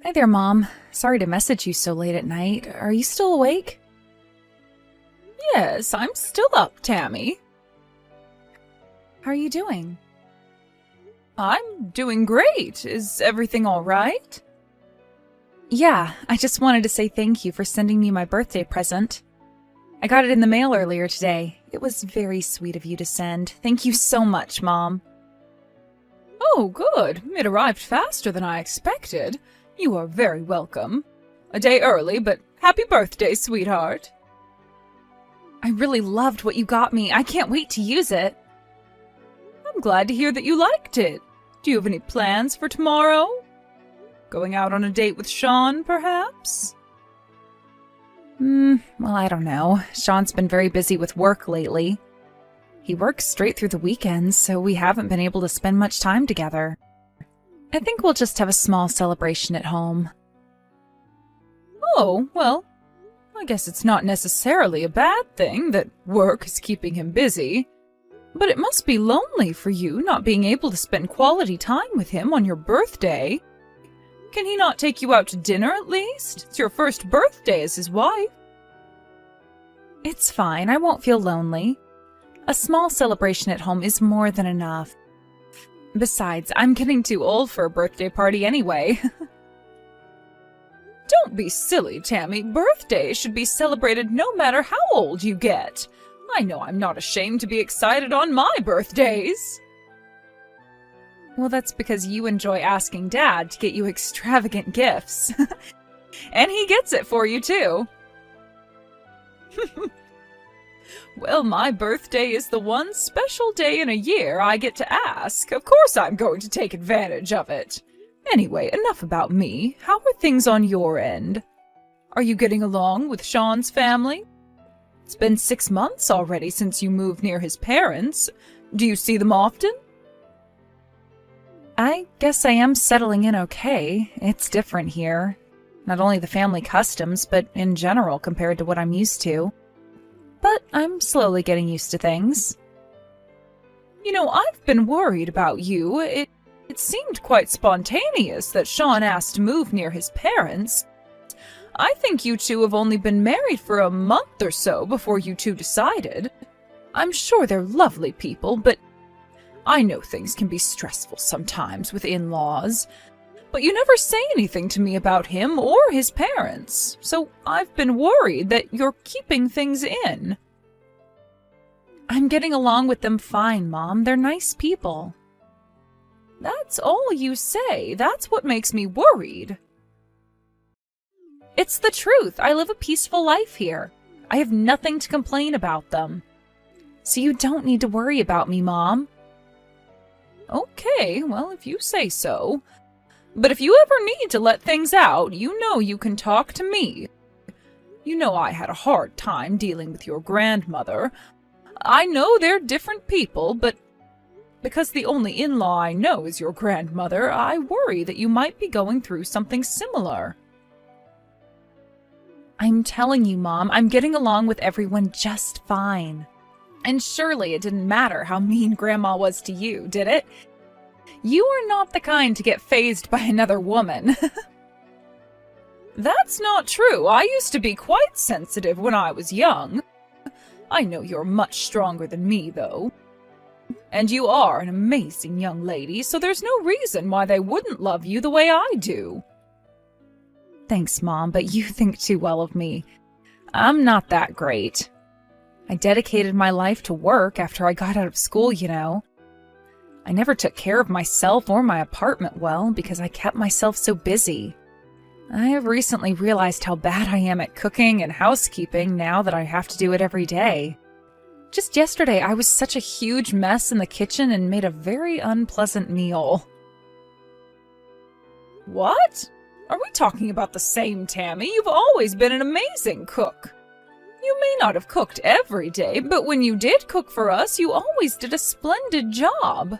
Hi there, Mom. Sorry to message you so late at night. Are you still awake? Yes, I'm still up, Tammy. How are you doing? I'm doing great. Is everything all right? Yeah, I just wanted to say thank you for sending me my birthday present. I got it in the mail earlier today. It was very sweet of you to send. Thank you so much, Mom. Oh, good. It arrived faster than I expected. You are very welcome. A day early, but happy birthday, sweetheart. I really loved what you got me. I can't wait to use it. I'm glad to hear that you liked it. Do you have any plans for tomorrow? Going out on a date with Sean, perhaps? Well, I don't know. Sean's been very busy with work lately. He works straight through the weekends, so we haven't been able to spend much time together. I think we'll just have a small celebration at home. Oh, well, I guess it's not necessarily a bad thing that work is keeping him busy. But it must be lonely for you not being able to spend quality time with him on your birthday. Can he not take you out to dinner at least? It's your first birthday as his wife. It's fine. I won't feel lonely. A small celebration at home is more than enough. Besides, I'm getting too old for a birthday party anyway. Don't be silly, Tammy. Birthdays should be celebrated no matter how old you get. I know I'm not ashamed to be excited on my birthdays. Well, that's because you enjoy asking Dad to get you extravagant gifts. And he gets it for you, too. Well, my birthday is the one special day in a year I get to ask. Of course I'm going to take advantage of it. Anyway, enough about me. How are things on your end? Are you getting along with Sean's family? It's been 6 months already since you moved near his parents. Do you see them often? I guess I am settling in okay. It's different here. Not only the family customs, but in general compared to what I'm used to. But I'm slowly getting used to things. You know, I've been worried about you. It seemed quite spontaneous that Sean asked to move near his parents. I think you two have only been married for a month or so before you two decided. I'm sure they're lovely people, but I know things can be stressful sometimes with in-laws. But you never say anything to me about him or his parents, so I've been worried that you're keeping things in. I'm getting along with them fine, Mom. They're nice people. That's all you say. That's what makes me worried. It's the truth. I live a peaceful life here. I have nothing to complain about them. So you don't need to worry about me, Mom. Okay, well, if you say so. But if you ever need to let things out, you know you can talk to me. You know I had a hard time dealing with your grandmother. I know they're different people, but because the only in-law I know is your grandmother, I worry that you might be going through something similar. I'm telling you, Mom, I'm getting along with everyone just fine. And surely it didn't matter how mean Grandma was to you, did it? You are not the kind to get fazed by another woman. That's not true. I used to be quite sensitive when I was young. I know you're much stronger than me, though. And you are an amazing young lady, so there's no reason why they wouldn't love you the way I do. Thanks, Mom, but you think too well of me. I'm not that great. I dedicated my life to work after I got out of school, you know. I never took care of myself or my apartment well because I kept myself so busy. I have recently realized how bad I am at cooking and housekeeping now that I have to do it every day. Just yesterday, I was such a huge mess in the kitchen and made a very unpleasant meal. What? Are we talking about the same Tammy? You've always been an amazing cook. You may not have cooked every day, but when you did cook for us, you always did a splendid job.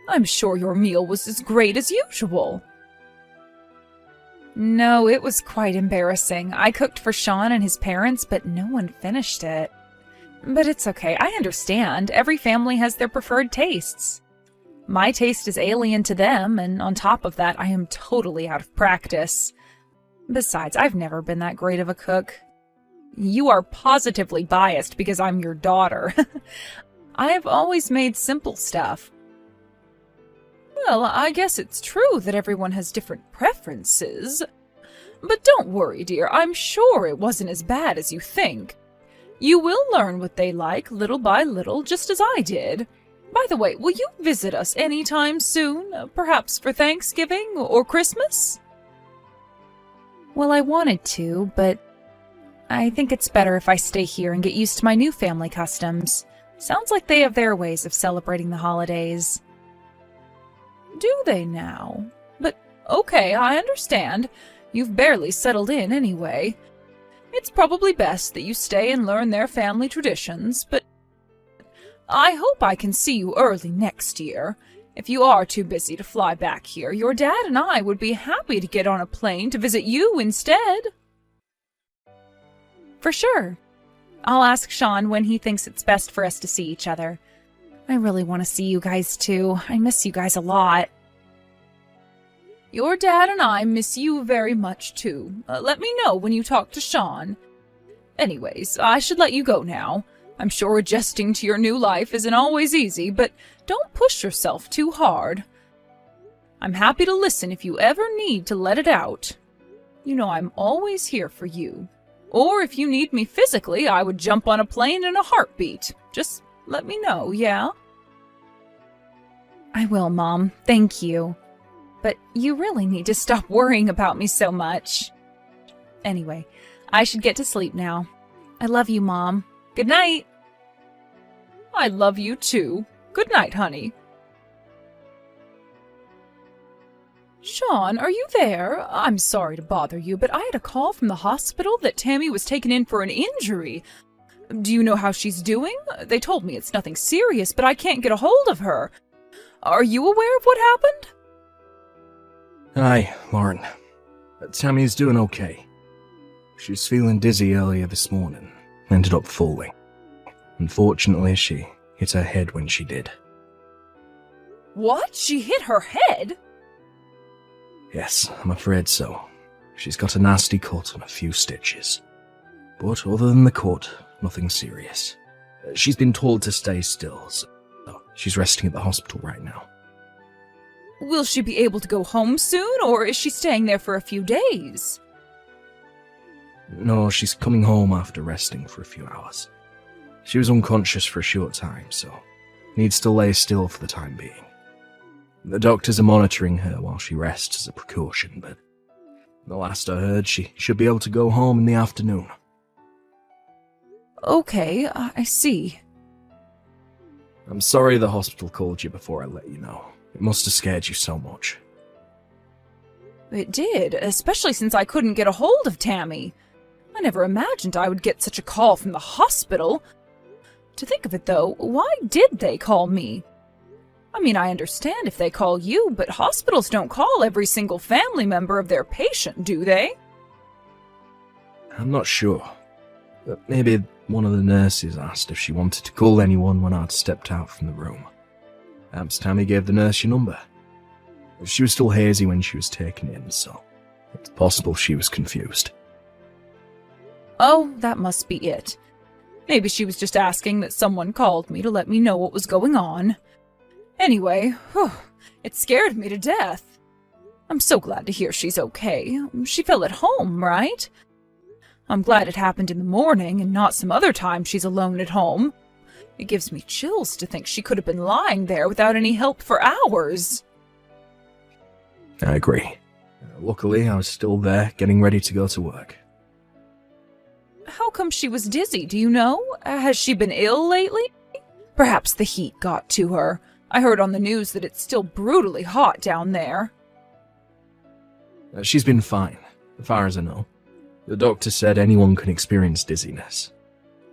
I'm sure your meal was as great as usual. No, it was quite embarrassing. I cooked for Sean and his parents, but no one finished it. But it's okay. I understand. Every family has their preferred tastes. My taste is alien to them, and on top of that, I am totally out of practice. Besides, I've never been that great of a cook. You are positively biased because I'm your daughter. I have always made simple stuff. Well, I guess it's true that everyone has different preferences. But don't worry, dear, I'm sure it wasn't as bad as you think. You will learn what they like little by little, just as I did. By the way, will you visit us anytime soon? Perhaps for Thanksgiving or Christmas? Well, I wanted to, but I think it's better if I stay here and get used to my new family customs. Sounds like they have their ways of celebrating the holidays. Do they now? But okay, I understand. You've barely settled in anyway. It's probably best that you stay and learn their family traditions, but I hope I can see you early next year. If you are too busy to fly back here, your dad and I would be happy to get on a plane to visit you instead. For sure. I'll ask Sean when he thinks it's best for us to see each other. I really want to see you guys too. I miss you guys a lot. Your dad and I miss you very much too. Let me know when you talk to Sean. Anyways, I should let you go now. I'm sure adjusting to your new life isn't always easy, but don't push yourself too hard. I'm happy to listen if you ever need to let it out. You know I'm always here for you. Or if you need me physically, I would jump on a plane in a heartbeat. Just let me know, yeah? I will, Mom. Thank you. But you really need to stop worrying about me so much. Anyway, I should get to sleep now. I love you, Mom. Good night. I love you too. Good night, honey. Sean, are you there? I'm sorry to bother you, but I had a call from the hospital that Tammy was taken in for an injury. Do you know how she's doing? They told me it's nothing serious, but I can't get a hold of her. Are you aware of what happened? Hi, Lauren. Tammy's doing okay. She was feeling dizzy earlier this morning. Ended up falling. Unfortunately, she hit her head when she did. What? She hit her head? Yes, I'm afraid so. She's got a nasty cut and a few stitches. But other than the cut, nothing serious. She's been told to stay still, so she's resting at the hospital right now. Will she be able to go home soon, or is she staying there for a few days? No, she's coming home after resting for a few hours. She was unconscious for a short time, so needs to lay still for the time being. The doctors are monitoring her while she rests as a precaution, but the last I heard, she should be able to go home in the afternoon. Okay, I see. I'm sorry the hospital called you before I let you know. It must have scared you so much. It did, especially since I couldn't get a hold of Tammy. I never imagined I would get such a call from the hospital. To think of it, though, why did they call me? I mean, I understand if they call you, but hospitals don't call every single family member of their patient, do they? I'm not sure. But maybe one of the nurses asked if she wanted to call anyone when I'd stepped out from the room. Perhaps Tammy gave the nurse your number. She was still hazy when she was taken in, so it's possible she was confused. Oh, that must be it. Maybe she was just asking that someone called me to let me know what was going on. Anyway, it scared me to death. I'm so glad to hear she's okay. She fell at home, right? I'm glad it happened in the morning and not some other time she's alone at home. It gives me chills to think she could have been lying there without any help for hours. I agree. Luckily, I was still there, getting ready to go to work. How come she was dizzy, do you know? Has she been ill lately? Perhaps the heat got to her. I heard on the news that it's still brutally hot down there. She's been fine, as far as I know. The doctor said anyone can experience dizziness.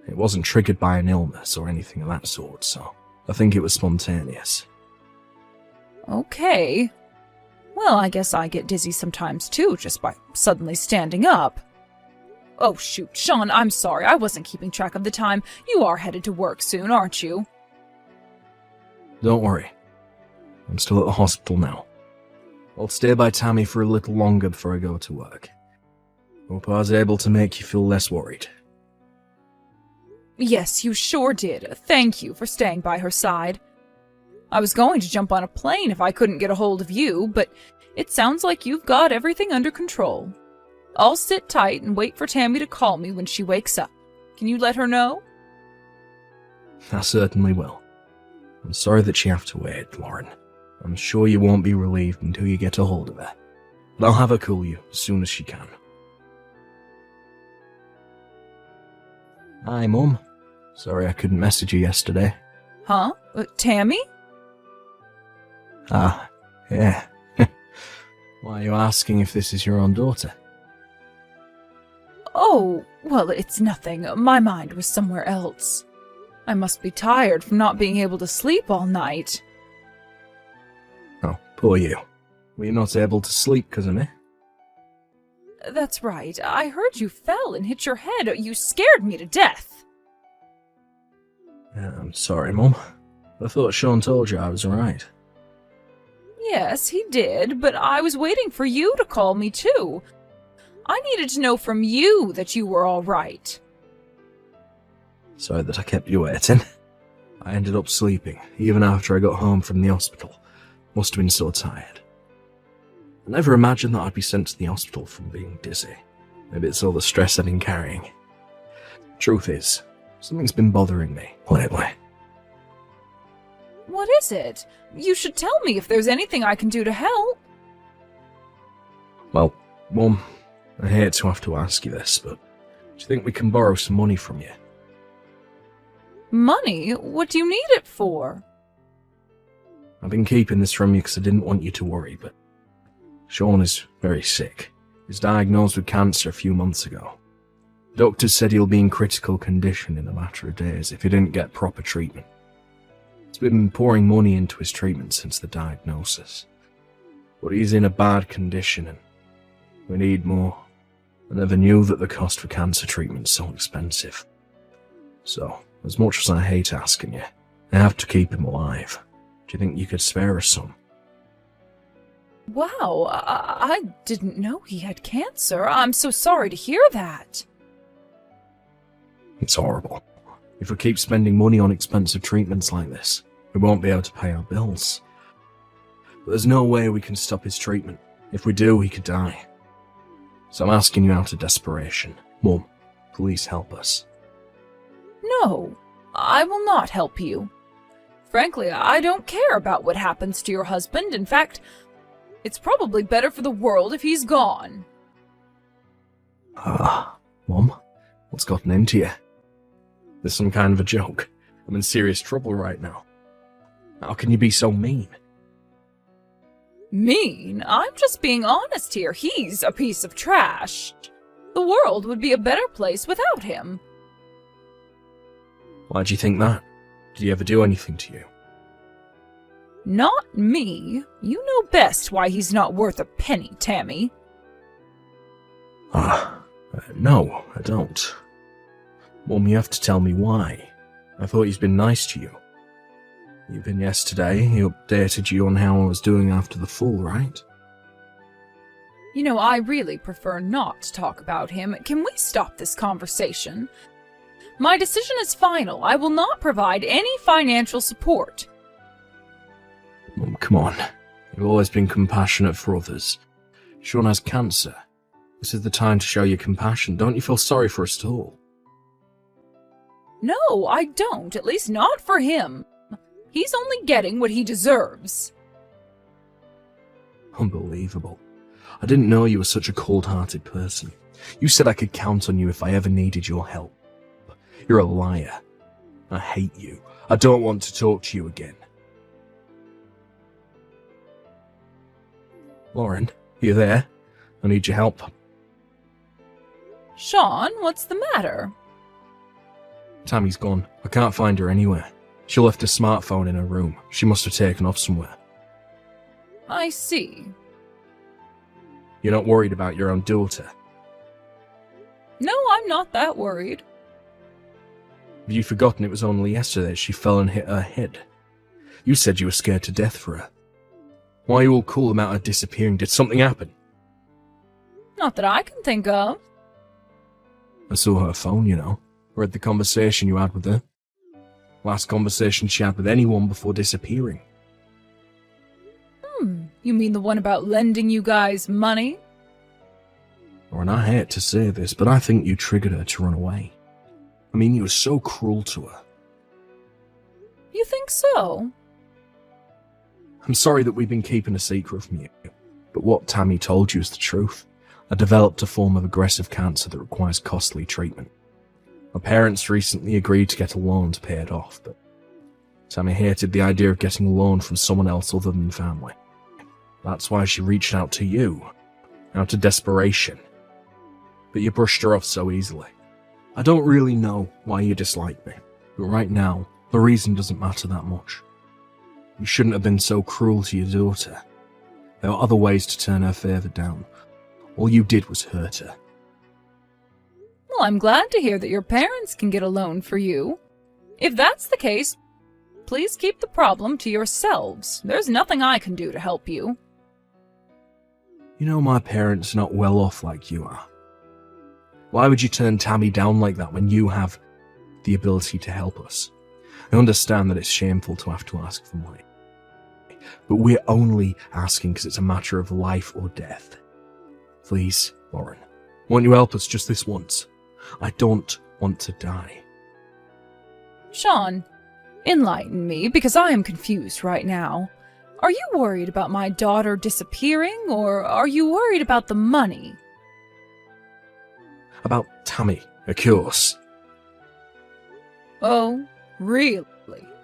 It wasn't triggered by an illness or anything of that sort, so I think it was spontaneous. Okay. Well, I guess I get dizzy sometimes too, just by suddenly standing up. Oh shoot, Sean, I'm sorry, I wasn't keeping track of the time. You are headed to work soon, aren't you? Don't worry. I'm still at the hospital now. I'll stay by Tammy for a little longer before I go to work. Hope I was able to make you feel less worried. Yes, you sure did. Thank you for staying by her side. I was going to jump on a plane if I couldn't get a hold of you, but it sounds like you've got everything under control. I'll sit tight and wait for Tammy to call me when she wakes up. Can you let her know? I certainly will. I'm sorry that you have to wait, Lauren. I'm sure you won't be relieved until you get a hold of her. But I'll have her call you as soon as she can. Hi, Mum. Sorry I couldn't message you yesterday. Huh? Tammy? Ah, yeah. Why are you asking if this is your own daughter? Oh, well, it's nothing. My mind was somewhere else. I must be tired from not being able to sleep all night. Oh, poor you. Were you not able to sleep because of me? That's right. I heard you fell and hit your head. You scared me to death. I'm sorry, Mum. I thought Sean told you I was alright. Yes, he did, but I was waiting for you to call me too. I needed to know from you that you were all right. Sorry that I kept you waiting. I ended up sleeping, even after I got home from the hospital. Must have been so tired. I never imagined that I'd be sent to the hospital from being dizzy. Maybe it's all the stress I've been carrying. Truth is, something's been bothering me lately. What is it? You should tell me if there's anything I can do to help. Well, Mum, I hate to have to ask you this, but do you think we can borrow some money from you? Money? What do you need it for? I've been keeping this from you because I didn't want you to worry, but Sean is very sick. He was diagnosed with cancer a few months ago. Doctors said he'll be in critical condition in a matter of days if he didn't get proper treatment. He's been pouring money into his treatment since the diagnosis. But he's in a bad condition and we need more. I never knew that the cost for cancer treatment's so expensive. So, as much as I hate asking you, I have to keep him alive. Do you think you could spare us some? Wow, I didn't know he had cancer. I'm so sorry to hear that. It's horrible. If we keep spending money on expensive treatments like this, we won't be able to pay our bills. But there's no way we can stop his treatment. If we do, he could die. So I'm asking you out of desperation. Mum, please help us. No, I will not help you. Frankly, I don't care about what happens to your husband. In fact, it's probably better for the world if he's gone. Mum, what's gotten into you? There's some kind of a joke. I'm in serious trouble right now. How can you be so mean? Mean? I'm just being honest here. He's a piece of trash. The world would be a better place without him. Why do you think that? Did he ever do anything to you? Not me. You know best why he's not worth a penny, Tammy. No, I don't. Mum, you have to tell me why. I thought he's been nice to you. Even yesterday, he updated you on how I was doing after the fall, right? You know, I really prefer not to talk about him. Can we stop this conversation? My decision is final. I will not provide any financial support. Mum, come on. You've always been compassionate for others. Sean has cancer. This is the time to show your compassion. Don't you feel sorry for us at all? No, I don't. At least not for him. He's only getting what he deserves. Unbelievable. I didn't know you were such a cold-hearted person. You said I could count on you if I ever needed your help. You're a liar. I hate you. I don't want to talk to you again. Lauren, you there? I need your help. Sean, what's the matter? Tammy's gone. I can't find her anywhere. She left her smartphone in her room. She must have taken off somewhere. I see. You're not worried about your own daughter? No, I'm not that worried. Have you forgotten it was only yesterday she fell and hit her head? You said you were scared to death for her. Why are you all cool about her disappearing? Did something happen? Not that I can think of. I saw her phone, you know. Read the conversation you had with her. Last conversation she had with anyone before disappearing. You mean the one about lending you guys money? And I hate to say this, but I think you triggered her to run away. I mean, you were so cruel to her. You think so? I'm sorry that we've been keeping a secret from you, but what Tammy told you is the truth. I developed a form of aggressive cancer that requires costly treatment. My parents recently agreed to get a loan to pay it off, but Tammy hated the idea of getting a loan from someone else other than family. That's why she reached out to you, out of desperation. But you brushed her off so easily. I don't really know why you dislike me, but right now, the reason doesn't matter that much. You shouldn't have been so cruel to your daughter. There are other ways to turn her favour down. All you did was hurt her. Well, I'm glad to hear that your parents can get a loan for you. If that's the case, please keep the problem to yourselves. There's nothing I can do to help you. You know my parents are not well off like you are. Why would you turn Tammy down like that when you have the ability to help us? I understand that it's shameful to have to ask for money, but we're only asking because it's a matter of life or death. Please, Lauren, won't you help us just this once? I don't want to die. Sean, enlighten me, because I am confused right now. Are you worried about my daughter disappearing, or are you worried about the money? About Tammy, of course. Oh, really?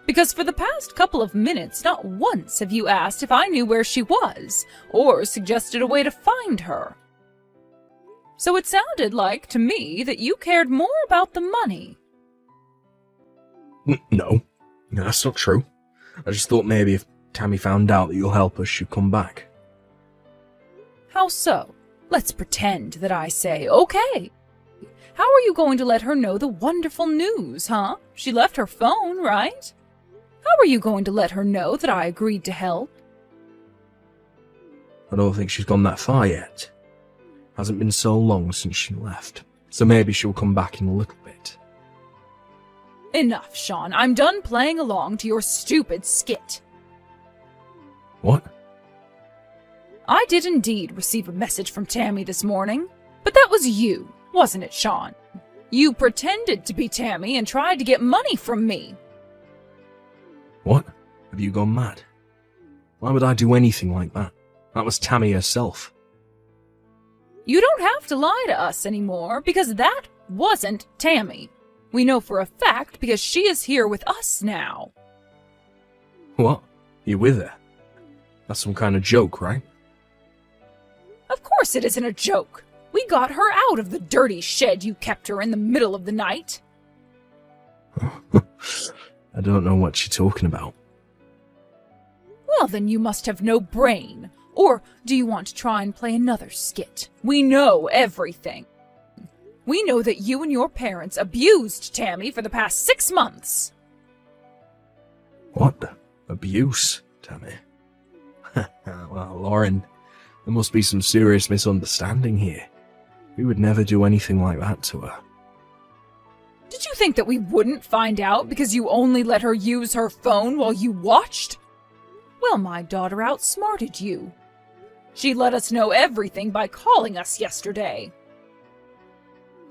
Because for the past couple of minutes, not once have you asked if I knew where she was, or suggested a way to find her. So it sounded like, to me, that you cared more about the money. No, that's not true. I just thought maybe if Tammy found out that you'll help us, she'd come back. How so? Let's pretend that I say, okay. How are you going to let her know the wonderful news, huh? She left her phone, right? How are you going to let her know that I agreed to help? I don't think she's gone that far yet. Hasn't been so long since she left, so maybe she'll come back in a little bit. Enough, Sean. I'm done playing along to your stupid skit. What? I did indeed receive a message from Tammy this morning, but that was you, wasn't it, Sean? You pretended to be Tammy and tried to get money from me. What? Have you gone mad? Why would I do anything like that? That was Tammy herself. You don't have to lie to us anymore, because that wasn't Tammy. We know for a fact because she is here with us now. What? You with her? That's some kind of joke, right? Of course it isn't a joke. We got her out of the dirty shed you kept her in the middle of the night. I don't know what you're talking about. Well, then you must have no brain. Or do you want to try and play another skit? We know everything. We know that you and your parents abused Tammy for the past 6 months. What? Abuse, Tammy? Well, Lauren, there must be some serious misunderstanding here. We would never do anything like that to her. Did you think that we wouldn't find out because you only let her use her phone while you watched? Well, my daughter outsmarted you. She let us know everything by calling us yesterday.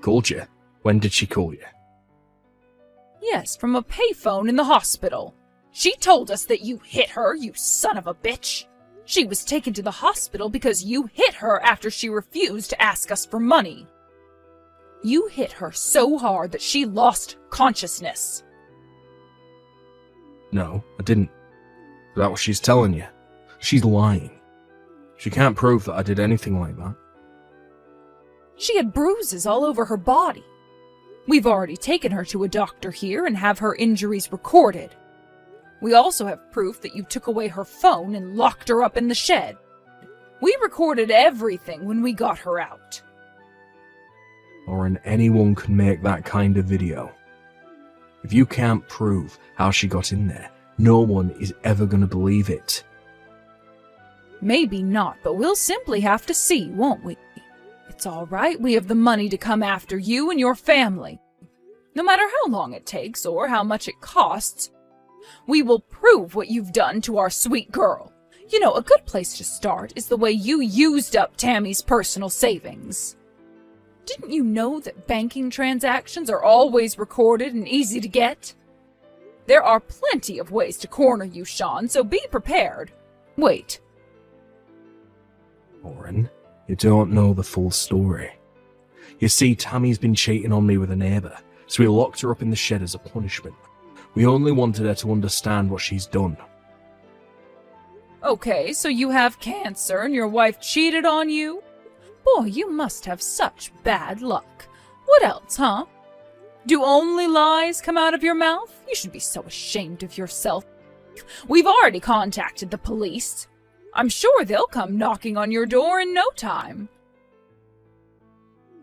Called you? When did she call you? Yes, from a payphone in the hospital. She told us that you hit her, you son of a bitch. She was taken to the hospital because you hit her after she refused to ask us for money. You hit her so hard that she lost consciousness. No, I didn't. Is that what she's telling you? She's lying. She can't prove that I did anything like that. She had bruises all over her body. We've already taken her to a doctor here and have her injuries recorded. We also have proof that you took away her phone and locked her up in the shed. We recorded everything when we got her out. Lauren, anyone can make that kind of video. If you can't prove how she got in there, no one is ever going to believe it. Maybe not, but we'll simply have to see, won't we? It's all right, we have the money to come after you and your family. No matter how long it takes or how much it costs, we will prove what you've done to our sweet girl. You know, a good place to start is the way you used up Tammy's personal savings. Didn't you know that banking transactions are always recorded and easy to get? There are plenty of ways to corner you, Sean, so be prepared. Wait. Lauren, you don't know the full story. You see, Tammy's been cheating on me with a neighbour, so we locked her up in the shed as a punishment. We only wanted her to understand what she's done. Okay, so you have cancer and your wife cheated on you? Boy, you must have such bad luck. What else, huh? Do only lies come out of your mouth? You should be so ashamed of yourself. We've already contacted the police. I'm sure they'll come knocking on your door in no time.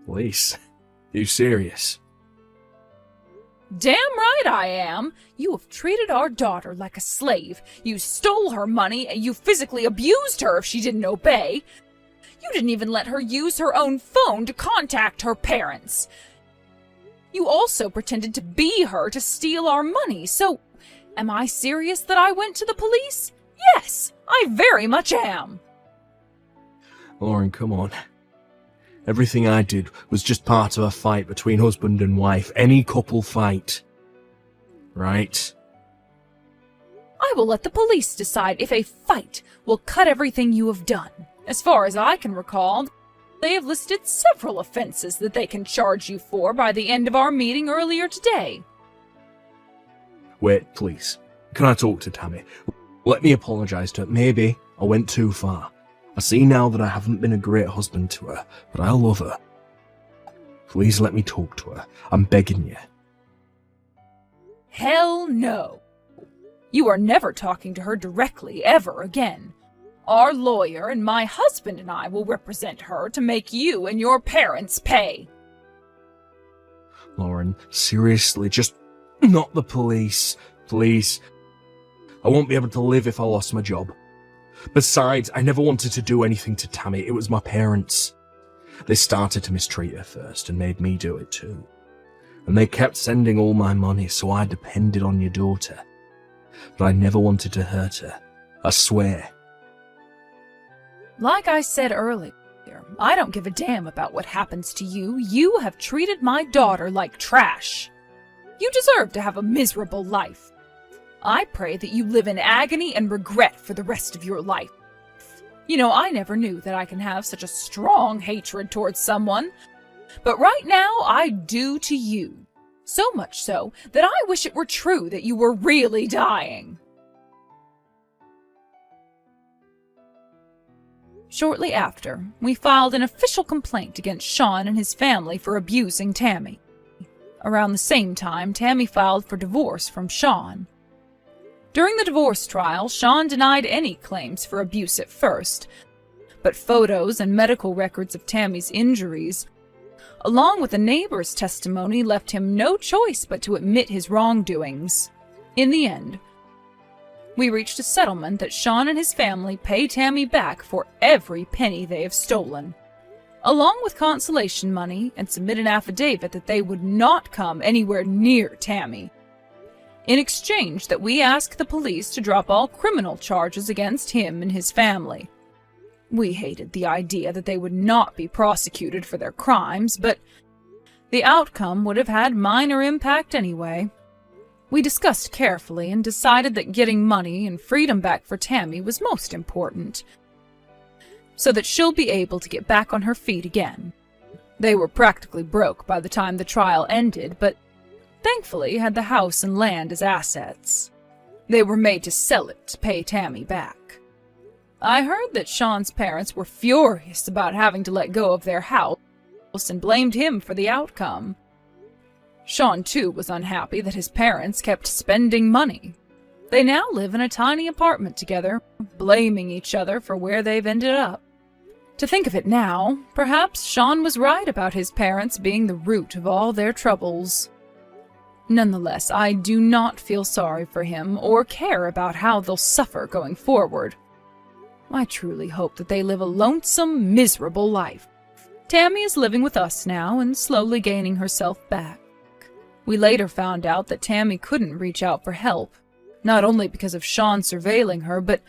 Police? Are you serious? Damn right I am. You have treated our daughter like a slave. You stole her money and you physically abused her if she didn't obey. You didn't even let her use her own phone to contact her parents. You also pretended to be her to steal our money, so am I serious that I went to the police? Yes, I very much am. Lauren, come on. Everything I did was just part of a fight between husband and wife. Any couple fight. Right? I will let the police decide if a fight will cut everything you have done. As far as I can recall, they have listed several offenses that they can charge you for by the end of our meeting earlier today. Wait, please. Can I talk to Tammy? Let me apologise to her. Maybe I went too far. I see now that I haven't been a great husband to her, but I love her. Please let me talk to her. I'm begging you. Hell no. You are never talking to her directly ever again. Our lawyer and my husband and I will represent her to make you and your parents pay. Lauren, seriously, just not the police. Please. I won't be able to live if I lost my job. Besides, I never wanted to do anything to Tammy. It was my parents. They started to mistreat her first and made me do it too. And they kept sending all my money, so I depended on your daughter. But I never wanted to hurt her. I swear. Like I said earlier, I don't give a damn about what happens to you. You have treated my daughter like trash. You deserve to have a miserable life. I pray that you live in agony and regret for the rest of your life. You know, I never knew that I can have such a strong hatred towards someone. But right now, I do to you. So much so that I wish it were true that you were really dying. Shortly after, we filed an official complaint against Sean and his family for abusing Tammy. Around the same time, Tammy filed for divorce from Sean. During the divorce trial, Sean denied any claims for abuse at first, but photos and medical records of Tammy's injuries, along with a neighbor's testimony, left him no choice but to admit his wrongdoings. In the end, we reached a settlement that Sean and his family pay Tammy back for every penny they have stolen, along with consolation money, and submit an affidavit that they would not come anywhere near Tammy. In exchange, that we ask the police to drop all criminal charges against him and his family. We hated the idea that they would not be prosecuted for their crimes, but the outcome would have had minor impact anyway. We discussed carefully and decided that getting money and freedom back for Tammy was most important, so that she'll be able to get back on her feet again. They were practically broke by the time the trial ended, but thankfully had the house and land as assets. They were made to sell it to pay Tammy back. I heard that Sean's parents were furious about having to let go of their house and blamed him for the outcome. Sean, too, was unhappy that his parents kept spending money. They now live in a tiny apartment together, blaming each other for where they've ended up. To think of it now, perhaps Sean was right about his parents being the root of all their troubles. Nonetheless, I do not feel sorry for him or care about how they'll suffer going forward. I truly hope that they live a lonesome, miserable life. Tammy is living with us now and slowly gaining herself back. We later found out that Tammy couldn't reach out for help, not only because of Sean surveilling her, but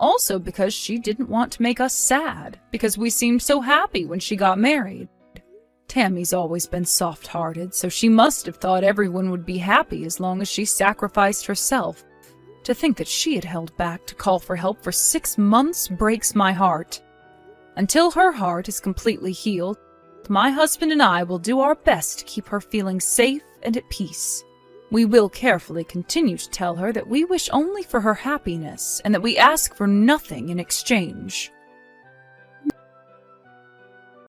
also because she didn't want to make us sad, because we seemed so happy when she got married. Tammy's always been soft-hearted, so she must have thought everyone would be happy as long as she sacrificed herself. To think that she had held back to call for help for 6 months breaks my heart. Until her heart is completely healed, my husband and I will do our best to keep her feeling safe and at peace. We will carefully continue to tell her that we wish only for her happiness and that we ask for nothing in exchange.